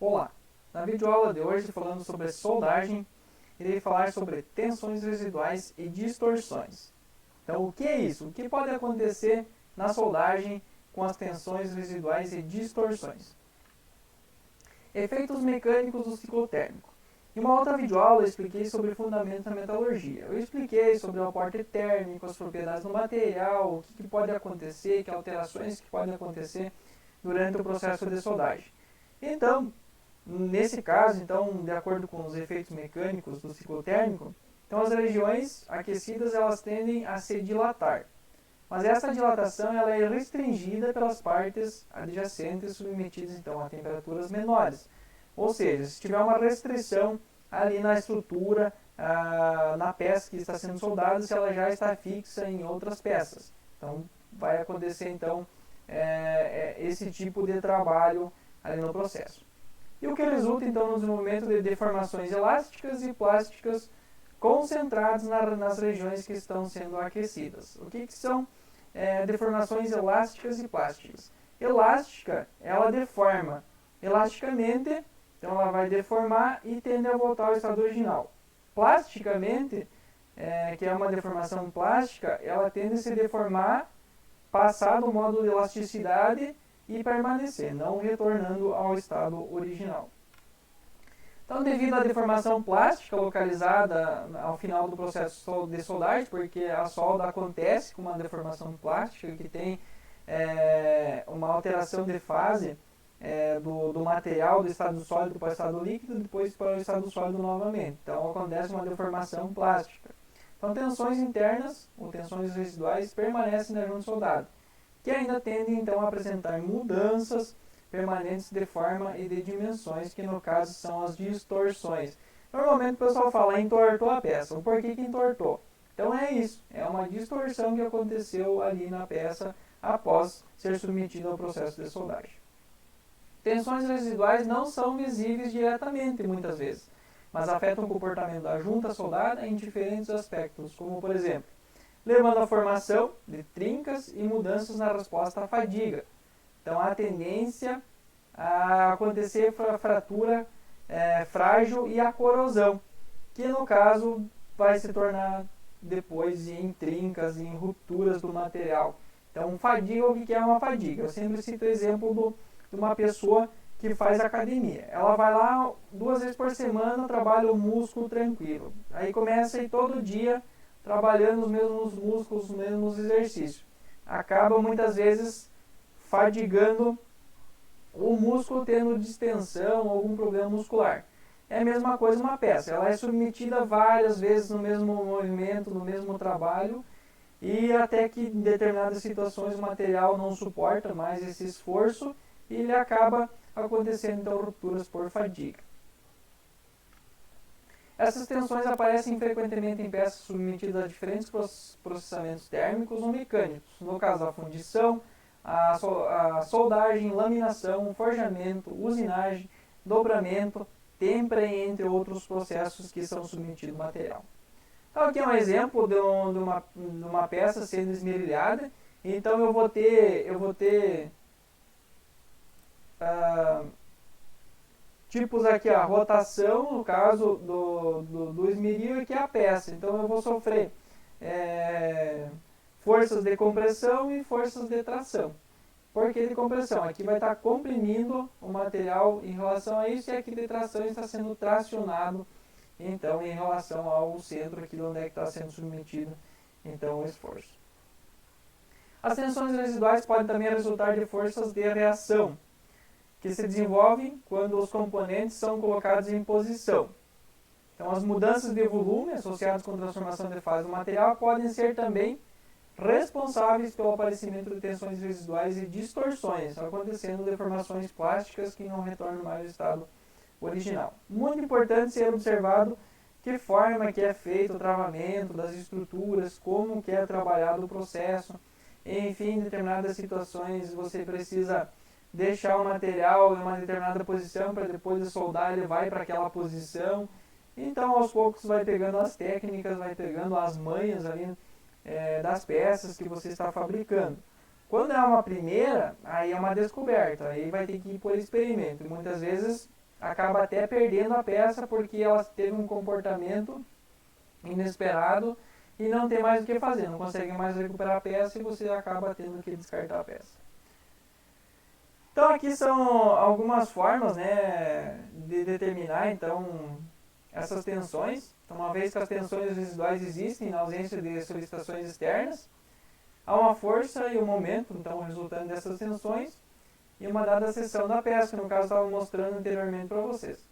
Olá! Na videoaula de hoje, falando sobre soldagem, irei falar sobre tensões residuais e distorções. Então, o que é isso? O que pode acontecer na soldagem com as tensões residuais e distorções? Efeitos mecânicos do ciclo térmico. Em uma outra videoaula eu expliquei sobre fundamentos da metalurgia. Eu expliquei sobre o aporte térmico, as propriedades do material, o que pode acontecer, que alterações que podem acontecer durante o processo de soldagem. Então, nesse caso, de acordo com os efeitos mecânicos do ciclo térmico, então as regiões aquecidas elas tendem a se dilatar. Mas essa dilatação ela é restringida pelas partes adjacentes submetidas então a temperaturas menores. Ou seja, se tiver uma restrição ali na estrutura, na peça que está sendo soldada, se ela já está fixa em outras peças. Então, vai acontecer então esse tipo de trabalho ali no processo. E o que resulta então no desenvolvimento de deformações elásticas e plásticas concentradas nas regiões que estão sendo aquecidas. O que são deformações elásticas e plásticas? Elástica, ela deforma elasticamente, então ela vai deformar e tende a voltar ao estado original. Plasticamente, que é uma deformação plástica, ela tende a se deformar, passar do modo de elasticidade e permanecer, não retornando ao estado original. Então, devido à deformação plástica localizada ao final do processo de soldagem, porque a solda acontece com uma deformação plástica que tem uma alteração de fase do material do estado sólido para o estado líquido, depois para o estado sólido novamente. Então, acontece uma deformação plástica. Então, tensões internas ou tensões residuais permanecem na junta soldada, que ainda tendem então a apresentar mudanças permanentes de forma e de dimensões, que no caso são as distorções. Normalmente o pessoal fala entortou a peça. O porquê que entortou? Então é isso, é uma distorção que aconteceu ali na peça após ser submetida ao processo de soldagem. Tensões residuais não são visíveis diretamente muitas vezes, mas afetam o comportamento da junta soldada em diferentes aspectos, como por exemplo, levando à formação de trincas e mudanças na resposta à fadiga. Então, há tendência a acontecer a fratura frágil e a corrosão, que no caso vai se tornar depois em trincas e em rupturas do material. Então, fadiga, o que é uma fadiga? Eu sempre cito o exemplo de uma pessoa que faz academia. Ela vai lá 2 vezes por semana, trabalha o músculo tranquilo. Aí começa a ir todo dia trabalhando os mesmos músculos, os mesmos exercícios. Acaba muitas vezes fadigando o músculo, tendo distensão ou algum problema muscular. É a mesma coisa uma peça, ela é submetida várias vezes no mesmo movimento, no mesmo trabalho, e até que em determinadas situações o material não suporta mais esse esforço e ele acaba acontecendo então rupturas por fadiga. Essas tensões aparecem frequentemente em peças submetidas a diferentes processamentos térmicos ou mecânicos, no caso a fundição, a soldagem, laminação, forjamento, usinagem, dobramento, tempera, entre outros processos que são submetidos ao material. Então aqui é um exemplo de uma peça sendo esmerilhada. Então eu vou ter tipos aqui, a rotação, no caso do esmeril, aqui é a peça. Então eu vou sofrer forças de compressão e forças de tração. Por que de compressão? Aqui vai estar comprimindo o material em relação a isso, e aqui de tração está sendo tracionado então em relação ao centro, aqui onde é que está sendo submetido então o esforço. As tensões residuais podem também resultar de forças de reação, que se desenvolvem quando os componentes são colocados em posição. Então, as mudanças de volume associadas com a transformação de fase do material podem ser também responsáveis pelo aparecimento de tensões residuais e distorções, acontecendo deformações plásticas que não retornam mais ao estado original. Muito importante ser observado que forma que é feito o travamento das estruturas, como que é trabalhado o processo. Enfim, em determinadas situações você precisa deixar o material em uma determinada posição para depois de soldar ele vai para aquela posição. Então aos poucos vai pegando as técnicas, vai pegando as manhas ali das peças que você está fabricando. Quando é uma primeira, aí é uma descoberta, aí vai ter que ir por experimento. E muitas vezes acaba até perdendo a peça porque ela teve um comportamento inesperado e não tem mais o que fazer, não consegue mais recuperar a peça e você acaba tendo que descartar a peça. Então aqui são algumas formas, né, de determinar então essas tensões. Então, uma vez que as tensões residuais existem na ausência de solicitações externas, há uma força e um momento então resultando dessas tensões e uma dada seção da peça, que no caso estava mostrando anteriormente para vocês.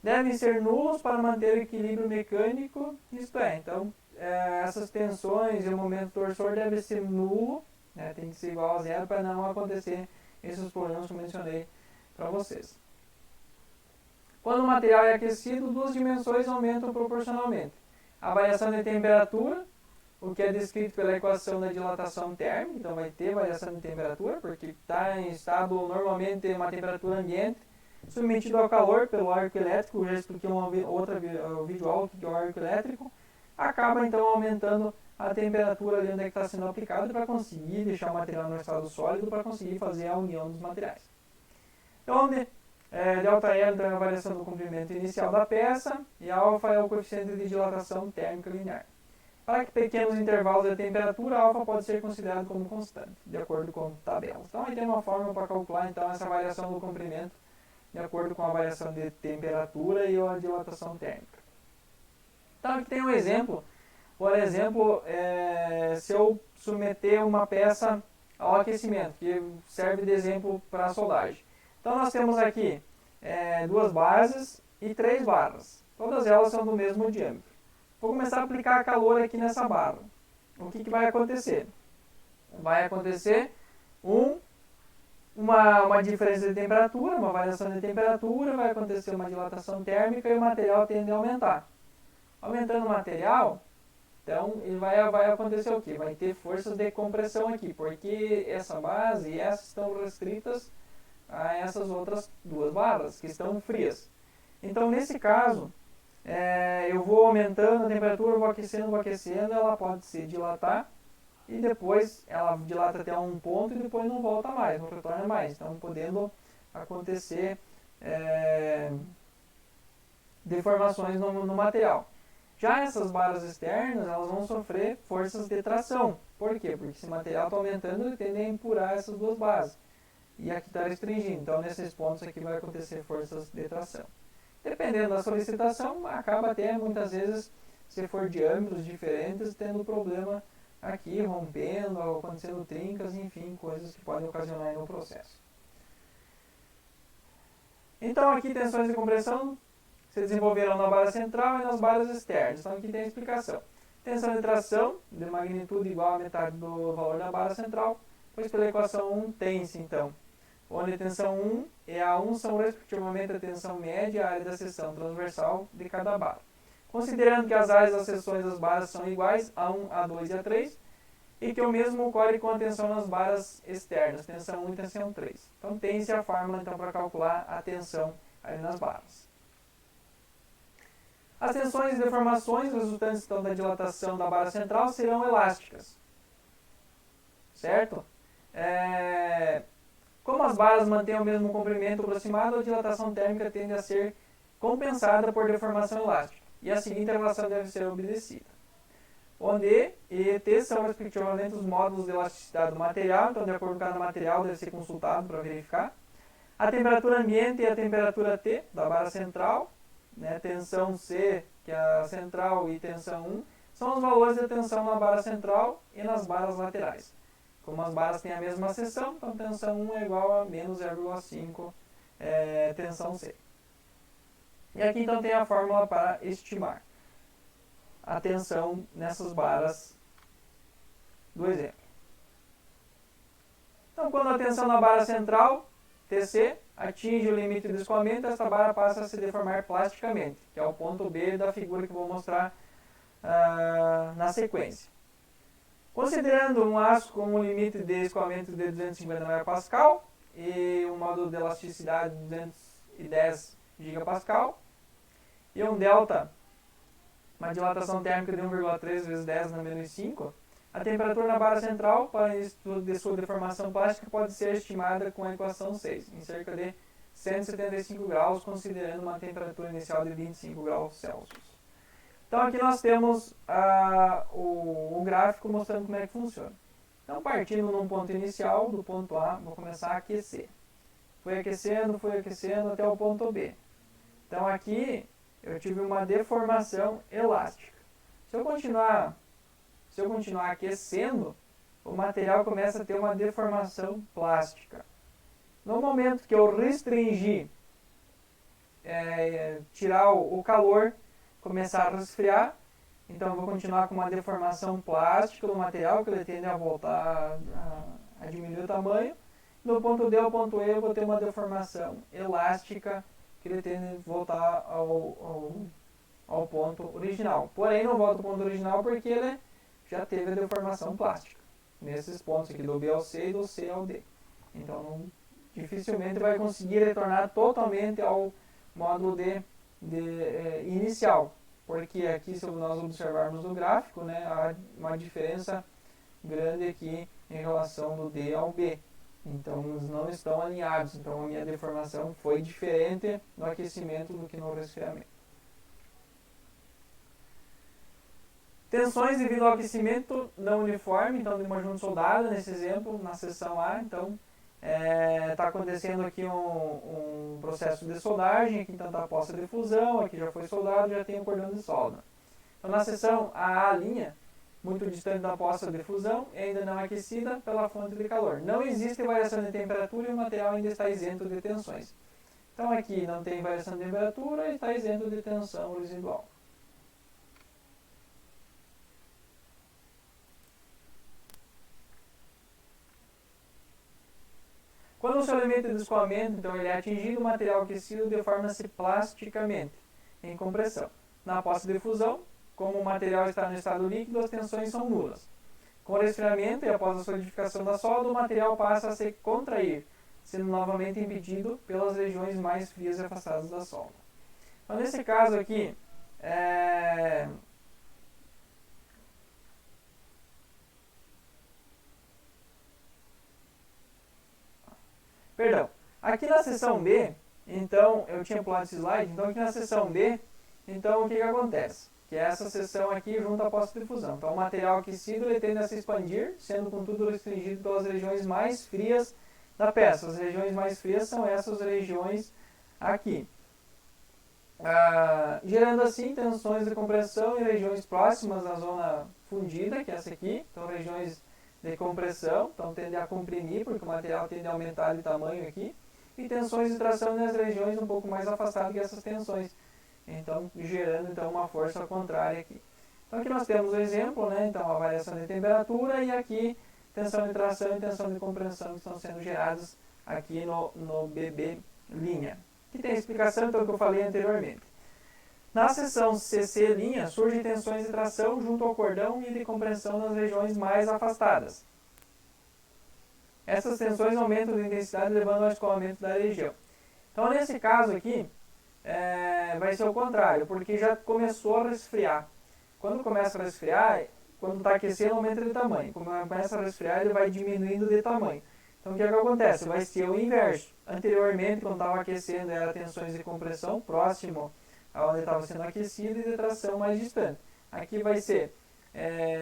Devem ser nulos para manter o equilíbrio mecânico, isto é, então essas tensões e o momento torsor devem ser nulo, né, tem que ser igual a zero para não acontecer esses problemas que eu mencionei para vocês. Quando o material é aquecido, duas dimensões aumentam proporcionalmente. A variação de temperatura, o que é descrito pela equação da dilatação térmica, então vai ter variação de temperatura, porque está em estado normalmente uma temperatura ambiente, submetido ao calor pelo arco elétrico, eu já expliquei uma outra videoaula que é o arco elétrico, acaba então aumentando a temperatura ali onde está sendo aplicado para conseguir deixar o material no estado sólido, para conseguir fazer a união dos materiais. Então, ΔL então, é a variação do comprimento inicial da peça e alfa é o coeficiente de dilatação térmica linear. Para que pequenos intervalos de temperatura, a alfa pode ser considerado como constante, de acordo com tabelas. Então, aí tem uma fórmula para calcular então, essa variação do comprimento de acordo com a variação de temperatura e a dilatação térmica. Então, aqui tem um exemplo. Por exemplo, se eu submeter uma peça ao aquecimento, que serve de exemplo para a soldagem. Então, nós temos aqui duas bases e 3 barras. Todas elas são do mesmo diâmetro. Vou começar a aplicar calor aqui nessa barra. O que vai acontecer? Vai acontecer uma diferença de temperatura, uma variação de temperatura, vai acontecer uma dilatação térmica e o material tende a aumentar. Aumentando o material, então ele vai acontecer o quê? Vai ter forças de compressão aqui, porque essa base e essa estão restritas a essas outras duas barras, que estão frias. Então, nesse caso, eu vou aumentando a temperatura, vou aquecendo, ela pode se dilatar e depois ela dilata até um ponto e depois não volta mais, não retorna mais. Então, podendo acontecer deformações no material. Já essas barras externas, elas vão sofrer forças de tração. Por quê? Porque esse material está aumentando e tende a empurrar essas duas bases. E aqui está restringindo. Então, nesses pontos aqui vai acontecer forças de tração. Dependendo da solicitação, acaba até muitas vezes, se for diâmetros diferentes, tendo problema aqui, rompendo, acontecendo trincas, enfim, coisas que podem ocasionar no processo. Então, aqui tensões de compressão se desenvolverão na barra central e nas barras externas. Então, aqui tem a explicação. Tensão de tração, de magnitude igual a metade do valor da barra central, pois pela equação 1 tem-se, então, onde a tensão 1 e A1 são respectivamente a tensão média e a área da seção transversal de cada barra. Considerando que as áreas das seções das barras são iguais, A1, A2 e A3, e que o mesmo ocorre com a tensão nas barras externas, tensão 1 e tensão 3. Então, tem-se a fórmula então, para calcular a tensão ali nas barras. As tensões e deformações resultantes então, da dilatação da barra central serão elásticas. Certo? Como as barras mantêm o mesmo comprimento aproximado, a dilatação térmica tende a ser compensada por deformação elástica. E a seguinte relação deve ser obedecida. Onde E e T são respectivamente os módulos de elasticidade do material, então de acordo com cada material deve ser consultado para verificar. A temperatura ambiente e a temperatura T da barra central, né, tensão C, que é a central, e tensão 1, são os valores de tensão na barra central e nas barras laterais. Como as barras têm a mesma seção, então tensão 1 é igual a menos 0,5 tensão C. E aqui então tem a fórmula para estimar a tensão nessas barras do exemplo. Então, quando a tensão na barra central, TC, atinge o limite de escoamento, esta barra passa a se deformar plasticamente, que é o ponto B da figura que eu vou mostrar na sequência. Considerando um aço com um limite de escoamento de 250 MPa e um módulo de elasticidade de 210 GPa e um delta, uma dilatação térmica de 1,3 vezes 10 na menos 5, a temperatura na barra central para estudo de sua deformação plástica pode ser estimada com a equação 6, em cerca de 175 graus, considerando uma temperatura inicial de 25 graus Celsius. Então aqui nós temos o gráfico mostrando como é que funciona. Então partindo num ponto inicial, do ponto A, vou começar a aquecer. Fui aquecendo até o ponto B. Então aqui eu tive uma deformação elástica. Se eu continuar aquecendo, o material começa a ter uma deformação plástica. No momento que eu restringir, tirar o calor, começar a resfriar, então eu vou continuar com uma deformação plástica do material, que ele tende a voltar a diminuir o tamanho. Do ponto D ao ponto E eu vou ter uma deformação elástica, que ele tende a voltar ao ponto original. Porém, não volta ao ponto original porque ele já teve a deformação plástica. Nesses pontos aqui, do B ao C e do C ao D. Então, dificilmente vai conseguir retornar totalmente ao módulo inicial. Porque aqui, se nós observarmos no gráfico, né, há uma diferença grande aqui em relação do D ao B. Então, eles não estão alinhados. Então, a minha deformação foi diferente no aquecimento do que no resfriamento. Tensões devido ao aquecimento não uniforme, então de uma junta soldada, nesse exemplo, na seção A, então está acontecendo aqui um processo de soldagem, aqui então está a poça de fusão, aqui já foi soldado, já tem o cordão de solda. Então na seção A, muito distante da poça de fusão, ainda não aquecida pela fonte de calor. Não existe variação de temperatura e o material ainda está isento de tensões. Então aqui não tem variação de temperatura e está isento de tensão residual. Quando o seu elemento de escoamento, então, ele é atingido, o material aquecido deforma-se plasticamente, em compressão. Na poça de fusão, como o material está no estado líquido, as tensões são nulas. Com o resfriamento e após a solidificação da solda, o material passa a se contrair, sendo novamente impedido pelas regiões mais frias e afastadas da solda. Então, nesse caso aqui, aqui na seção B, então, eu tinha pulado esse slide, então aqui na seção B, então o que acontece? Que é essa seção aqui junto à poça de fusão. Então o material aquecido ele tende a se expandir, sendo contudo restringido pelas regiões mais frias da peça. As regiões mais frias são essas regiões aqui. Gerando assim tensões de compressão em regiões próximas da zona fundida, que é essa aqui, então regiões de compressão, então tende a comprimir, porque o material tende a aumentar de tamanho aqui, e tensões de tração nas regiões um pouco mais afastadas que essas tensões, então gerando então uma força contrária aqui. Então aqui nós temos o exemplo, né? Então a variação de temperatura e aqui tensão de tração e tensão de compressão que estão sendo geradas aqui no BB', que tem a explicação então, que eu falei anteriormente. Na seção CC', surgem tensões de tração junto ao cordão e de compressão nas regiões mais afastadas. Essas tensões aumentam de intensidade, levando ao escoamento da região. Então, nesse caso aqui, vai ser o contrário, porque já começou a resfriar. Quando começa a resfriar, quando está aquecendo, aumenta de tamanho. Quando começa a resfriar, ele vai diminuindo de tamanho. Então, o que acontece? Vai ser o inverso. Anteriormente, quando estava aquecendo, era tensões de compressão próximo onde estava sendo aquecido e de tração mais distante. Aqui vai ser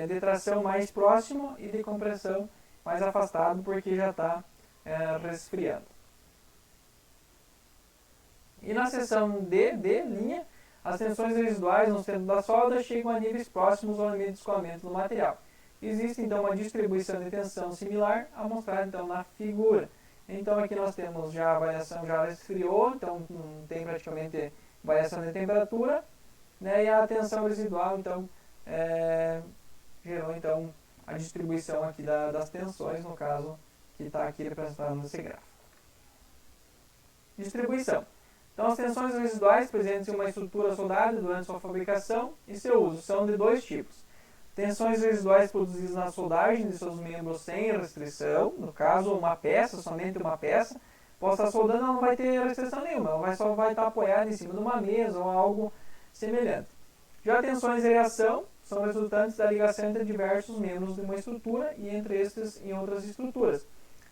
de tração mais próximo e de compressão mais afastado, porque já está resfriando. E na seção D, as tensões residuais no centro da solda chegam a níveis próximos ao limite de escoamento do material. Existe então uma distribuição de tensão similar a mostrar então na figura. Então aqui nós temos já a variação já resfriou, então não tem praticamente variação de temperatura, né, e a tensão residual então gerou então a distribuição aqui das tensões, no caso que está aqui representado nesse gráfico. Distribuição. Então as tensões residuais presentes em uma estrutura soldada durante sua fabricação e seu uso são de dois tipos. Tensões residuais produzidas na soldagem de seus membros sem restrição, no caso uma peça, somente uma peça, pode estar soldando, ela não vai ter restrição nenhuma, ela só vai estar apoiada em cima de uma mesa ou algo semelhante. Já tensões de reação são resultantes da ligação entre diversos membros de uma estrutura e entre estes em outras estruturas.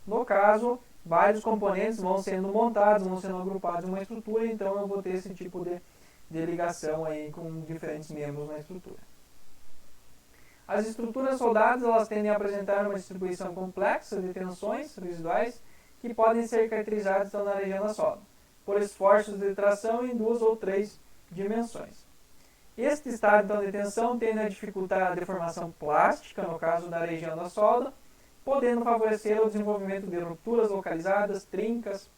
No caso vários componentes vão sendo montados, vão sendo agrupados em uma estrutura, então eu vou ter esse tipo de ligação aí com diferentes membros na estrutura. As estruturas soldadas, elas tendem a apresentar uma distribuição complexa de tensões residuais que podem ser caracterizadas então, na região da solda, por esforços de tração em 2 ou 3 dimensões. Este estado então, de tensão tende a dificultar a deformação plástica, no caso da região da solda, podendo favorecer o desenvolvimento de rupturas localizadas, trincas,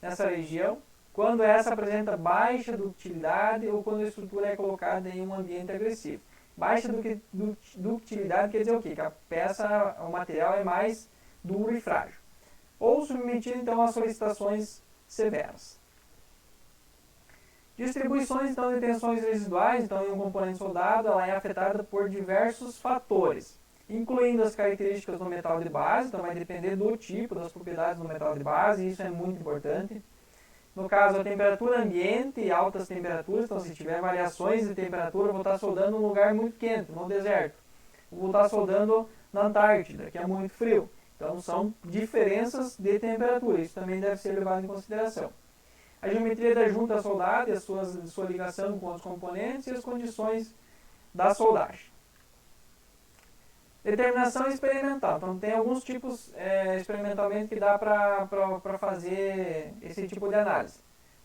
nessa região, quando essa apresenta baixa ductilidade ou quando a estrutura é colocada em um ambiente agressivo. Baixa ductilidade quer dizer o quê? Que a peça, o material é mais duro e frágil. Ou submetido então a solicitações severas. Distribuições então, de tensões residuais, então em um componente soldado, ela é afetada por diversos fatores, incluindo as características do metal de base, então vai depender do tipo, das propriedades do metal de base, e isso é muito importante. No caso, a temperatura ambiente e altas temperaturas, então se tiver variações de temperatura, eu vou estar soldando num lugar muito quente, no deserto. Eu vou estar soldando na Antártida, que é muito frio. Então são diferenças de temperatura, isso também deve ser levado em consideração. A geometria da junta soldada e sua ligação com os componentes e as condições da soldagem. Determinação experimental. Então, tem alguns tipos experimentalmente que dá para fazer esse tipo de análise.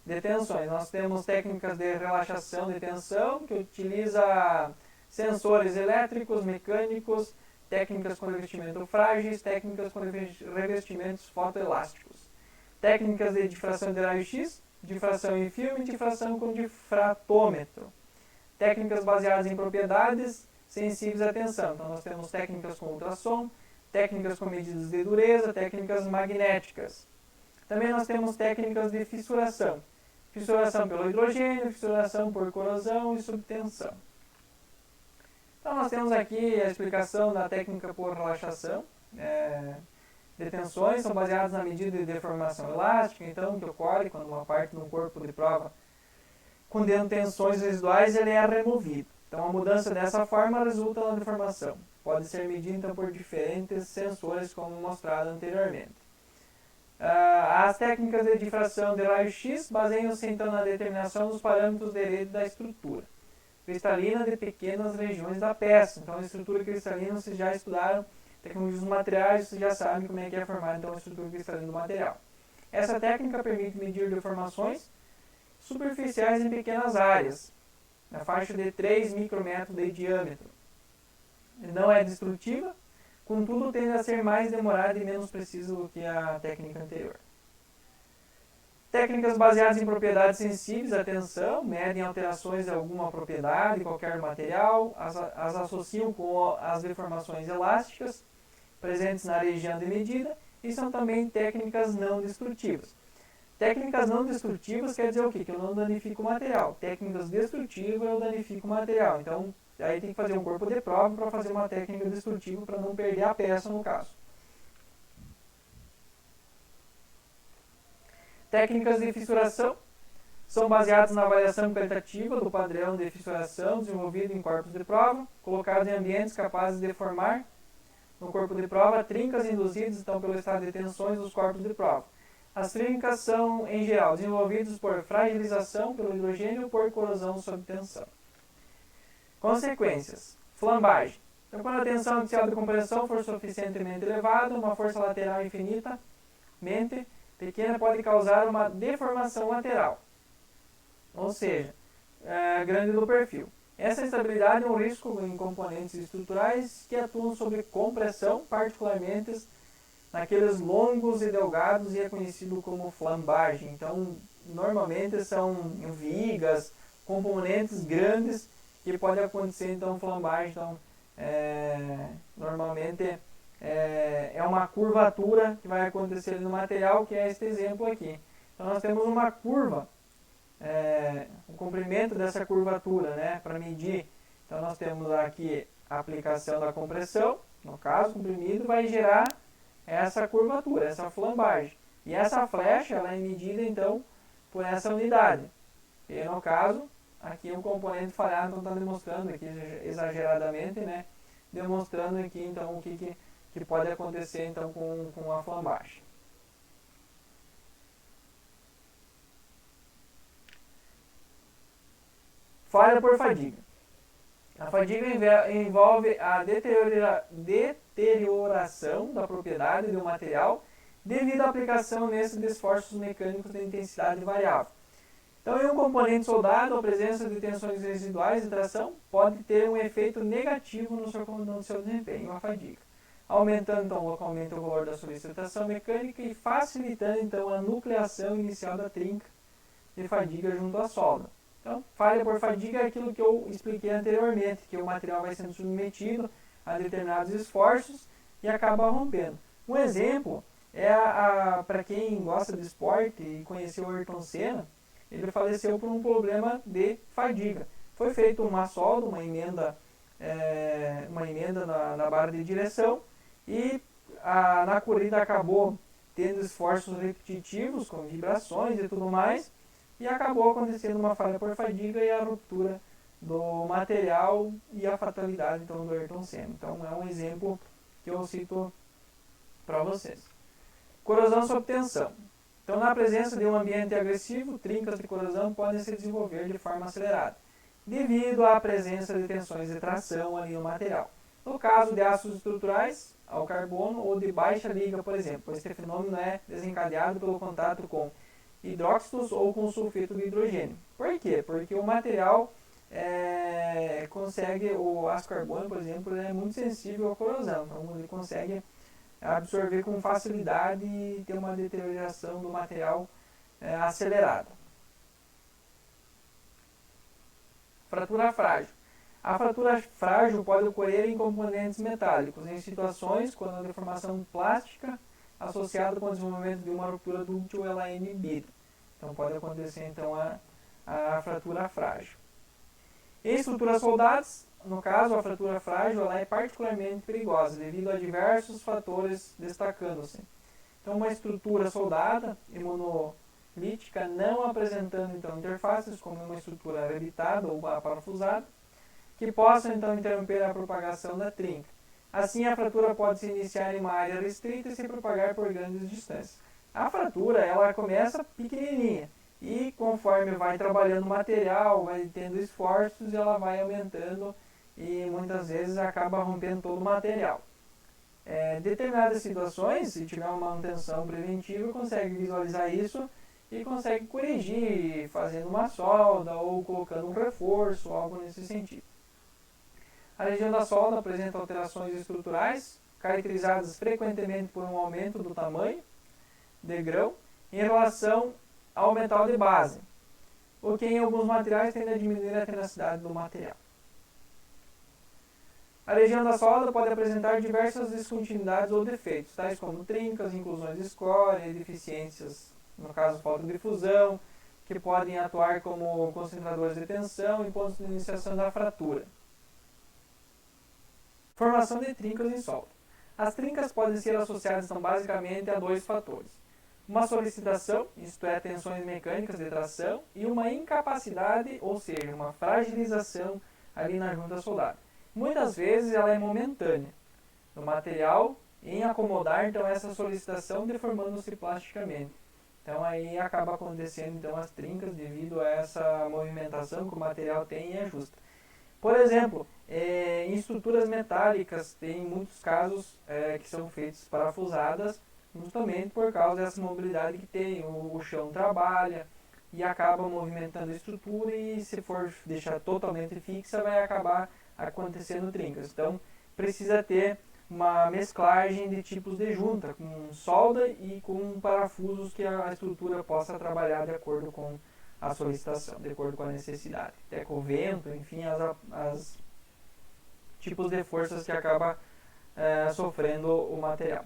De tensões. Nós temos técnicas de relaxação de tensão, que utiliza sensores elétricos, mecânicos, técnicas com revestimento frágeis, técnicas com revestimentos fotoelásticos. Técnicas de difração de raio-x, difração em filme e difração com difratômetro. Técnicas baseadas em propriedades sensíveis à tensão. Então, nós temos técnicas com ultrassom, técnicas com medidas de dureza, técnicas magnéticas. Também nós temos técnicas de fissuração. Fissuração pelo hidrogênio, fissuração por corrosão e subtensão. Então, nós temos aqui a explicação da técnica por relaxação. De tensões são baseadas na medida de deformação elástica, então, que ocorre quando uma parte de um corpo de prova contendo tensões residuais, ele é removido. Então, a mudança dessa forma resulta na deformação. Pode ser medida então, por diferentes sensores, como mostrado anteriormente. As técnicas de difração de raio-x baseiam-se então na determinação dos parâmetros de rede da estrutura cristalina de pequenas regiões da peça. Então, a estrutura cristalina, vocês já estudaram tecnologias dos materiais, vocês já sabem como é que é formada então, a estrutura cristalina do material. Essa técnica permite medir deformações superficiais em pequenas áreas, na faixa de 3 micrômetros de diâmetro. Não é destrutiva, contudo tende a ser mais demorada e menos precisa do que a técnica anterior. Técnicas baseadas em propriedades sensíveis à tensão, medem alterações de alguma propriedade, qualquer material, as associam com as deformações elásticas presentes na região de medida e são também técnicas não destrutivas. Técnicas não destrutivas quer dizer o quê? Que eu não danifico o material. Técnicas destrutivas eu danifico o material. Então, aí tem que fazer um corpo de prova para fazer uma técnica destrutiva para não perder a peça no caso. Técnicas de fissuração são baseadas na avaliação qualitativa do padrão de fissuração desenvolvido em corpos de prova, colocados em ambientes capazes de formar no corpo de prova trincas induzidas então, pelo estado de tensões dos corpos de prova. As trincas são, em geral, desenvolvidas por fragilização pelo hidrogênio ou por corrosão sob tensão. Consequências. Flambagem. Então, quando a tensão inicial de compressão for suficientemente elevada, uma força lateral infinitamente pequena pode causar uma deformação lateral, ou seja, grande do perfil. Essa instabilidade é um risco em componentes estruturais que atuam sob compressão, particularmente naqueles longos e delgados, e é conhecido como flambagem. Então, normalmente são vigas, componentes grandes que pode acontecer então flambagem. Então, normalmente é uma curvatura que vai acontecer no material, que é este exemplo aqui. Então, nós temos uma curva, o comprimento dessa curvatura, né, para medir. Então, nós temos aqui a aplicação da compressão, no caso, comprimido, vai gerar essa curvatura, essa flambagem. E essa flecha ela é medida, então, por essa unidade. E, no caso, aqui um componente falhado, então está demonstrando aqui, exageradamente, né, demonstrando aqui, então, o que pode acontecer, então, com a flambagem. Falha por fadiga. A fadiga envolve a deterioração da propriedade do material devido à aplicação nesses de esforços mecânicos de intensidade variável. Então, em um componente soldado, a presença de tensões residuais de tração pode ter um efeito negativo no seu desempenho, a fadiga, aumentando então localmente o valor da solicitação mecânica e facilitando então a nucleação inicial da trinca de fadiga junto à solda. Então, falha por fadiga é aquilo que eu expliquei anteriormente, que o material vai sendo submetido a determinados esforços e acaba rompendo. Um exemplo é para quem gosta de esporte e conheceu o Ayrton Senna, ele faleceu por um problema de fadiga. Foi feita uma solda, uma emenda na barra de direção e na corrida acabou tendo esforços repetitivos, com vibrações e tudo mais, e acabou acontecendo uma falha por fadiga e a ruptura do material e a fatalidade então, do Ayrton Senna. Então é um exemplo que eu cito para vocês. Corrosão sob tensão. Então, na presença de um ambiente agressivo, trincas de corrosão podem se desenvolver de forma acelerada, devido à presença de tensões de tração ali no material. No caso de aços estruturais, ao carbono ou de baixa liga, por exemplo, este fenômeno é desencadeado pelo contato com hidróxidos ou com sulfeto de hidrogênio. Por quê? Porque o material o aço carbônico, por exemplo, é muito sensível à corrosão, então ele consegue absorver com facilidade e ter uma deterioração do material acelerada. Fratura frágil. A fratura frágil pode ocorrer em componentes metálicos, em situações quando a deformação plástica associada com o desenvolvimento de uma ruptura dúctil ela é inibida. Então pode acontecer então a fratura frágil. Em estruturas soldadas, no caso, a fratura frágil ela é particularmente perigosa devido a diversos fatores destacando-se. Então, uma estrutura soldada e monolítica não apresentando então interfaces como uma estrutura rebitada ou parafusada que possam então interromper a propagação da trinca. Assim, a fratura pode se iniciar em uma área restrita e se propagar por grandes distâncias. A fratura ela começa pequenininha e conforme vai trabalhando o material, vai tendo esforços, ela vai aumentando e muitas vezes acaba rompendo todo o material. Determinadas situações, se tiver uma manutenção preventiva, consegue visualizar isso e consegue corrigir fazendo uma solda ou colocando um reforço, algo nesse sentido. A região da solda apresenta alterações estruturais, caracterizadas frequentemente por um aumento do tamanho de grão em relação ao metal de base, o que em alguns materiais tende a diminuir a tenacidade do material. A região da solda pode apresentar diversas descontinuidades ou defeitos, tais como trincas, inclusões de escória, deficiências, no caso falta de fusão, que podem atuar como concentradores de tensão em pontos de iniciação da fratura. Formação de trincas em solda. As trincas podem ser associadas então, basicamente a dois fatores. Uma solicitação, isto é, tensões mecânicas de tração, e uma incapacidade, ou seja, uma fragilização ali na junta soldada. Muitas vezes ela é momentânea no material em acomodar então essa solicitação deformando-se plasticamente. Então aí acaba acontecendo então as trincas devido a essa movimentação que o material tem e ajusta. Por exemplo, em estruturas metálicas tem muitos casos que são feitas parafusadas justamente por causa dessa mobilidade que tem, o chão trabalha e acaba movimentando a estrutura e se for deixar totalmente fixa vai acabar acontecendo trincas. Então precisa ter uma mesclagem de tipos de junta, com solda e com parafusos que a estrutura possa trabalhar de acordo com a solicitação, de acordo com a necessidade. Até com o vento, enfim, as tipos de forças que acaba sofrendo o material.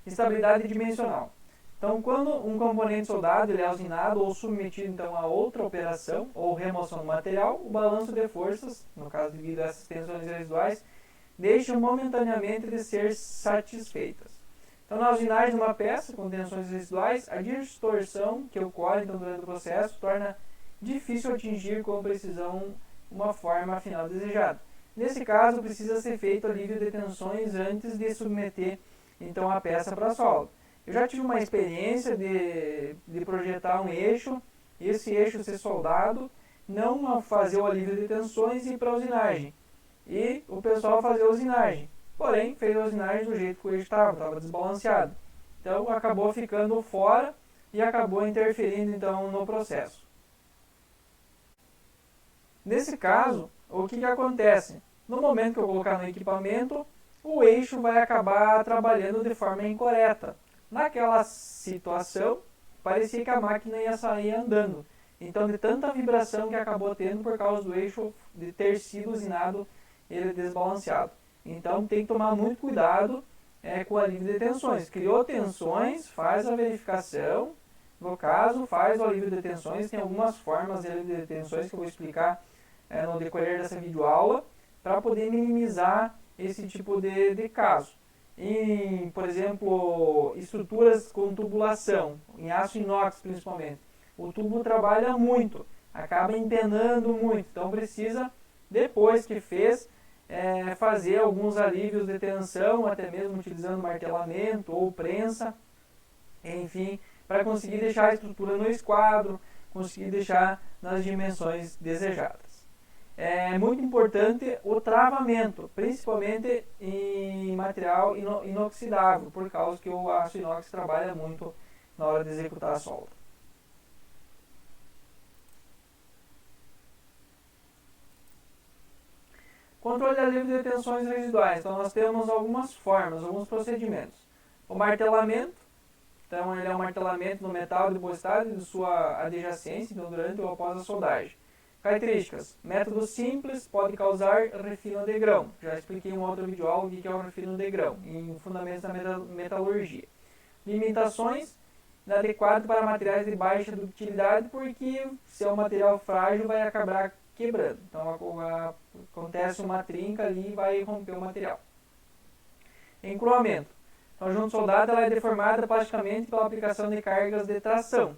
Estabilidade dimensional. Então, quando um componente soldado ele é usinado ou submetido então, a outra operação ou remoção do material, o balanço de forças, no caso devido a essas tensões residuais, deixam momentaneamente de ser satisfeitas. Então, na usinagem de uma peça com tensões residuais, a distorção que ocorre então, durante o processo torna difícil atingir com precisão uma forma final desejada. Nesse caso, precisa ser feito alívio de tensões antes de submeter então, a peça para a solda. Eu já tive uma experiência de projetar um eixo, esse eixo ser soldado não fazer o alívio de tensões e ir para a usinagem. E o pessoal fazer a usinagem. Porém, fez a usinagem do jeito que o eixo estava desbalanceado. Então, acabou ficando fora e acabou interferindo então no processo. Nesse caso, o que acontece? No momento que eu colocar no equipamento, o eixo vai acabar trabalhando de forma incorreta. Naquela situação, parecia que a máquina ia sair andando. Então, de tanta vibração que acabou tendo por causa do eixo de ter sido usinado, ele desbalanceado. Então, tem que tomar muito cuidado com o alívio de tensões. Criou tensões, faz a verificação. No caso, faz o alívio de tensões. Tem algumas formas de alívio de tensões que eu vou explicar no decorrer dessa videoaula, para poder minimizar esse tipo de caso. Em, por exemplo, estruturas com tubulação, em aço inox principalmente, o tubo trabalha muito, acaba empenando muito, então precisa, depois que fez, fazer alguns alívios de tensão, até mesmo utilizando martelamento ou prensa, enfim, para conseguir deixar a estrutura no esquadro, conseguir deixar nas dimensões desejadas. É muito importante o travamento, principalmente em material inoxidável, por causa que o aço inox trabalha muito na hora de executar a solda. Controle de alívio de tensões residuais. Então, nós temos algumas formas, alguns procedimentos. O martelamento. Então, ele é um martelamento no metal depositado de sua adjacência, então, durante ou após a soldagem. Características. Método simples, pode causar refino de grão. Já expliquei em um outro vídeo o que é o refino de grão, em Fundamentos da Metalurgia. Limitações. Inadequado para materiais de baixa ductilidade, porque se é um material frágil, vai acabar quebrando. Então, acontece uma trinca ali e vai romper o material. Encruamento. Então, a junta soldada ela é deformada plasticamente pela aplicação de cargas de tração.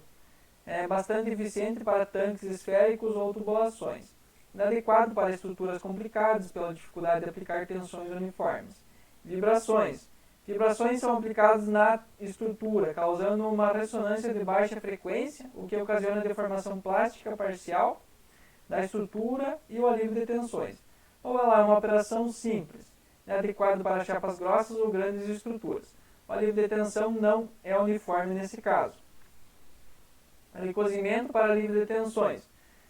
É bastante eficiente para tanques esféricos ou tubulações. Inadequado para estruturas complicadas pela dificuldade de aplicar tensões uniformes. Vibrações. Vibrações são aplicadas na estrutura, causando uma ressonância de baixa frequência, o que ocasiona a deformação plástica parcial da estrutura e o alívio de tensões. Ou ela é uma operação simples, inadequado para chapas grossas ou grandes estruturas. O alívio de tensão não é uniforme nesse caso. Cozimento para alívio de tensões,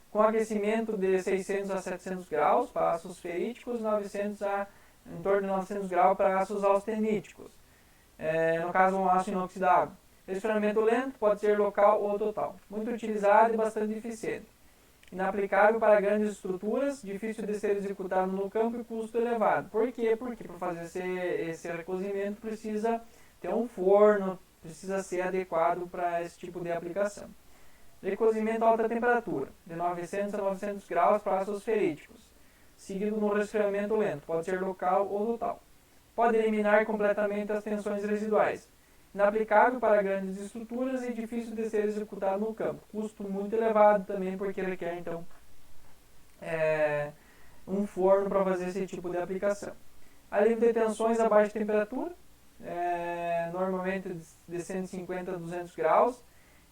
com aquecimento de 600 a 700 graus para aços feríticos, em torno de 900 graus para aços austeníticos, no caso um aço inoxidável. Resfriamento lento pode ser local ou total. Muito utilizado e bastante eficiente. Inaplicável para grandes estruturas, difícil de ser executado no campo e custo elevado. Por quê? Porque para fazer esse recozimento precisa ter um forno, precisa ser adequado para esse tipo de aplicação. Recozimento a alta temperatura, de 900 a 900 graus para aços feríticos, seguido no resfriamento lento, pode ser local ou total. Pode eliminar completamente as tensões residuais. Inaplicável para grandes estruturas e difícil de ser executado no campo. Custo muito elevado também, porque requer, então, um forno para fazer esse tipo de aplicação. Alívio de tensões a baixa temperatura, normalmente de 150 a 200 graus,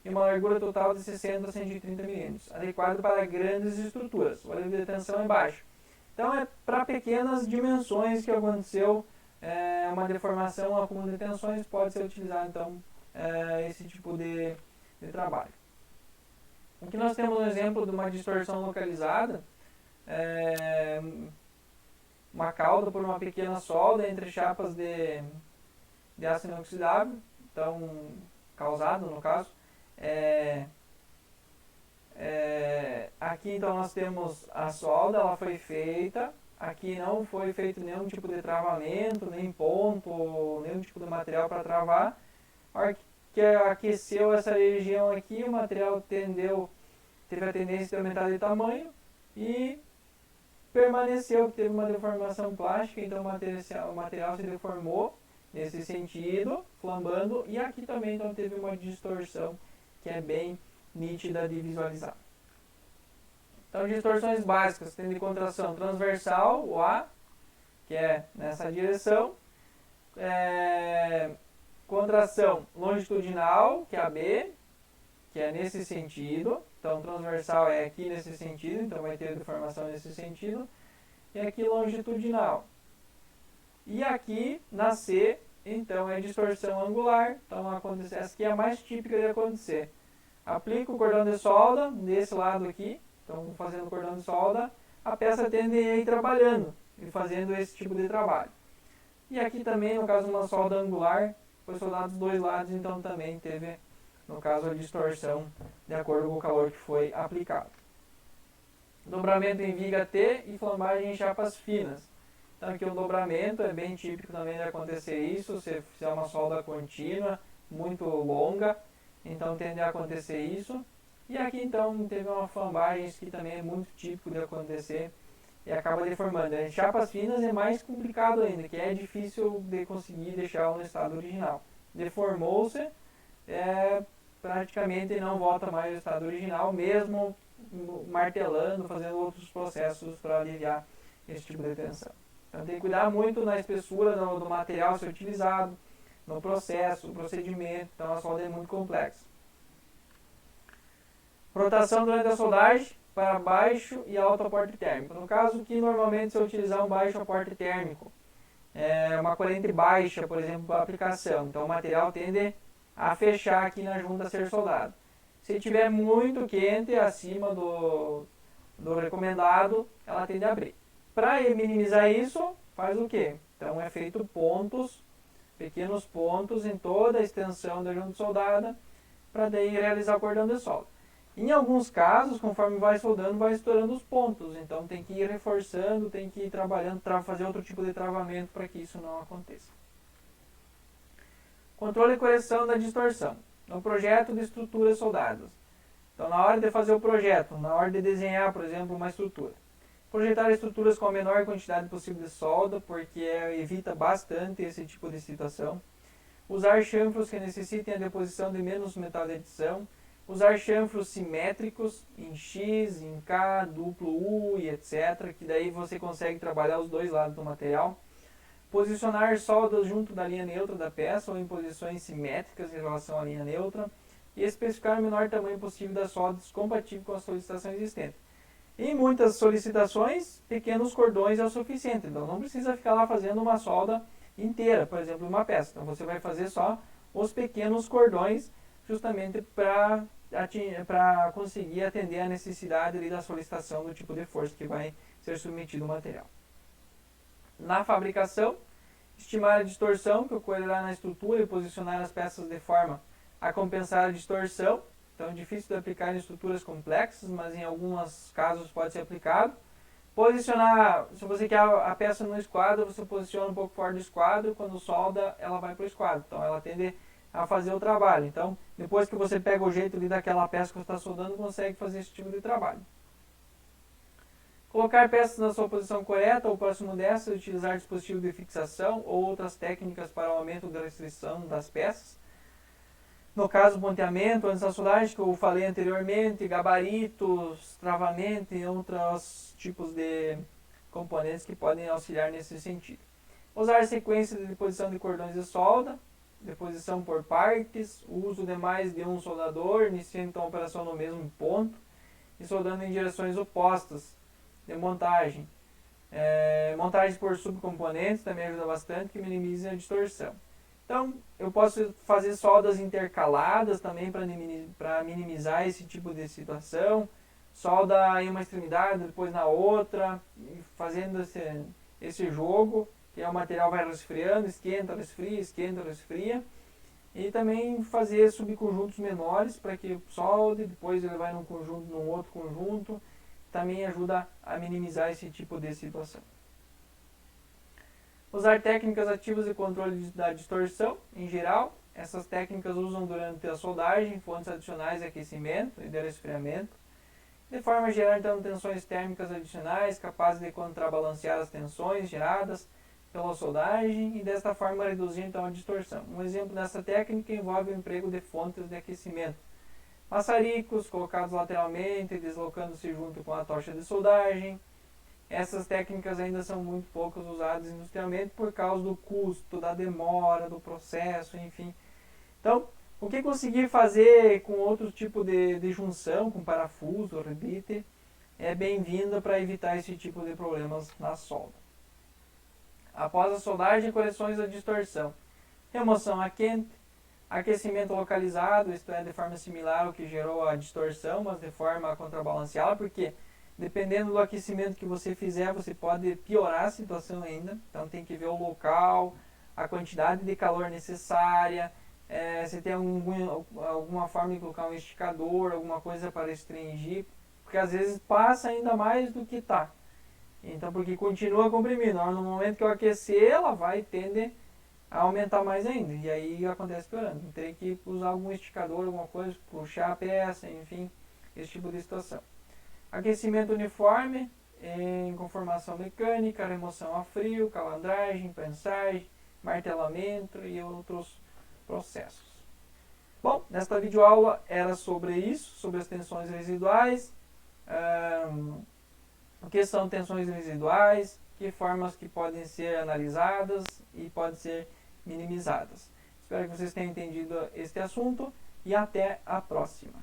e uma largura total de 60 a 130 milímetros, adequado para grandes estruturas. O alívio de tensão é baixo. Então, é para pequenas dimensões que aconteceu uma deformação, um acúmulo de tensões, pode ser utilizado, então, esse tipo de trabalho. Aqui nós temos um exemplo de uma distorção localizada, uma cauda por uma pequena solda entre chapas de aço inoxidável, então, causado no caso. Aqui então nós temos a solda, ela foi feita, aqui não foi feito nenhum tipo de travamento, nem ponto, nenhum tipo de material para travar. A hora que aqueceu essa região aqui, o material teve a tendência de aumentar de tamanho e permaneceu, teve uma deformação plástica, então o material se deformou nesse sentido, flambando, e aqui também então teve uma distorção que é bem nítida de visualizar. Então, distorções básicas, tem de contração transversal, o A, que é nessa direção, contração longitudinal, que é a B, que é nesse sentido, Então, transversal é aqui nesse sentido, então vai ter deformação nesse sentido. E aqui longitudinal. E aqui na C, então é distorção angular. Então, essa aqui é a mais típica de acontecer. Aplico o cordão de solda desse lado aqui. Então, fazendo o cordão de solda, a peça tende a ir trabalhando e fazendo esse tipo de trabalho. E aqui também, no caso, uma solda angular, foi soldado dos dois lados, então também teve, no caso, a distorção de acordo com o calor que foi aplicado. Dobramento em viga T e flambagem em chapas finas. Então aqui o dobramento é bem típico também de acontecer isso, se fizer uma solda contínua, muito longa, então tende a acontecer isso. E aqui então teve uma flambagem que também é muito típico de acontecer e acaba deformando. Em chapas finas é mais complicado ainda, que é difícil de conseguir deixar no estado original. Deformou-se, praticamente não volta mais ao estado original, mesmo martelando, fazendo outros processos para aliviar esse tipo de tensão. Então tem que cuidar muito na espessura do material a ser utilizado, no processo, no procedimento, então a solda é muito complexa. Rotação durante a soldagem para baixo e alto aporte térmico. No caso que normalmente se eu utilizar um baixo aporte térmico, uma corrente baixa, por exemplo, para aplicação, então o material tende a fechar aqui na junta a ser soldado. Se tiver muito quente, acima do recomendado, ela tende a abrir. Para minimizar isso, faz o quê? Então é feito pontos, pequenos pontos em toda a extensão da junta soldada, para daí realizar o cordão de solda. Em alguns casos, conforme vai soldando, vai estourando os pontos, então tem que ir reforçando, tem que ir trabalhando para fazer outro tipo de travamento para que isso não aconteça. Controle e correção da distorção. No projeto de estruturas soldadas. Então, na hora de fazer o projeto, na hora de desenhar, por exemplo, uma estrutura. Projetar estruturas com a menor quantidade possível de solda, porque evita bastante esse tipo de situação. Usar chanfros que necessitem a deposição de menos metal de adição. Usar chanfros simétricos em X, em K, duplo U e etc. Que daí você consegue trabalhar os dois lados do material. Posicionar soldas junto da linha neutra da peça ou em posições simétricas em relação à linha neutra. E especificar o menor tamanho possível das soldas compatível com a solicitação existente. Em muitas solicitações, pequenos cordões é o suficiente. Então não precisa ficar lá fazendo uma solda inteira, por exemplo, uma peça. Então você vai fazer só os pequenos cordões justamente para conseguir atender a necessidade ali da solicitação do tipo de força que vai ser submetido ao material. Na fabricação, estimar a distorção que ocorrerá na estrutura e posicionar as peças de forma a compensar a distorção. Então é difícil de aplicar em estruturas complexas, mas em alguns casos pode ser aplicado. Posicionar, se você quer a peça no esquadro, você posiciona um pouco fora do esquadro, quando solda ela vai para o esquadro. Então ela tende a fazer o trabalho. Então depois que você pega o jeito ali daquela peça que você está soldando, consegue fazer esse tipo de trabalho. Colocar peças na sua posição correta ou próximo dessa, utilizar dispositivo de fixação ou outras técnicas para o aumento da restrição das peças. No caso, ponteamento, antes da soldagem, que eu falei anteriormente, gabaritos, travamento e outros tipos de componentes que podem auxiliar nesse sentido. Usar sequência de deposição de cordões de solda, deposição por partes, uso de mais de um soldador, iniciando então a operação no mesmo ponto e soldando em direções opostas. De montagem. Montagem por subcomponentes também ajuda bastante, que minimiza a distorção. Então, eu posso fazer soldas intercaladas também para minimizar esse tipo de situação. Solda em uma extremidade, depois na outra, fazendo esse jogo, que o material vai resfriando, esquenta, resfria. E também fazer subconjuntos menores para que solde, depois ele vai num outro conjunto. Também ajuda a minimizar esse tipo de situação. Usar técnicas ativas de controle da distorção, em geral. Essas técnicas usam durante a soldagem, fontes adicionais de aquecimento e de resfriamento. De forma geral, então, tensões térmicas adicionais, capazes de contrabalancear as tensões geradas pela soldagem e desta forma reduzir então a distorção. Um exemplo dessa técnica envolve o emprego de fontes de aquecimento. Maçaricos colocados lateralmente, deslocando-se junto com a tocha de soldagem. Essas técnicas ainda são muito poucas usadas industrialmente por causa do custo, da demora, do processo, enfim. Então, O que conseguir fazer com outro tipo de junção, com parafuso, rebite, é bem-vindo para evitar esse tipo de problemas na solda. Após a soldagem, correções da distorção. Remoção a quente, aquecimento localizado, isto é, de forma similar ao que gerou a distorção, mas de forma contrabalanceada, porque dependendo do aquecimento que você fizer, você pode piorar a situação ainda. Então tem que ver o local, a quantidade de calor necessária, se tem alguma forma de colocar um esticador, alguma coisa para restringir, porque às vezes passa ainda mais do que está. Então, porque continua comprimindo. No momento que eu aquecer, ela vai tender a aumentar mais ainda. E aí acontece piorando. Teria que usar algum esticador, alguma coisa, puxar a peça, enfim, esse tipo de situação. Aquecimento uniforme, em conformação mecânica, remoção a frio, calandragem, prensagem, martelamento e outros processos. Bom, nesta videoaula era sobre isso, sobre as tensões residuais, o que são tensões residuais, que formas que podem ser analisadas e podem ser minimizadas. Espero que vocês tenham entendido este assunto e até a próxima.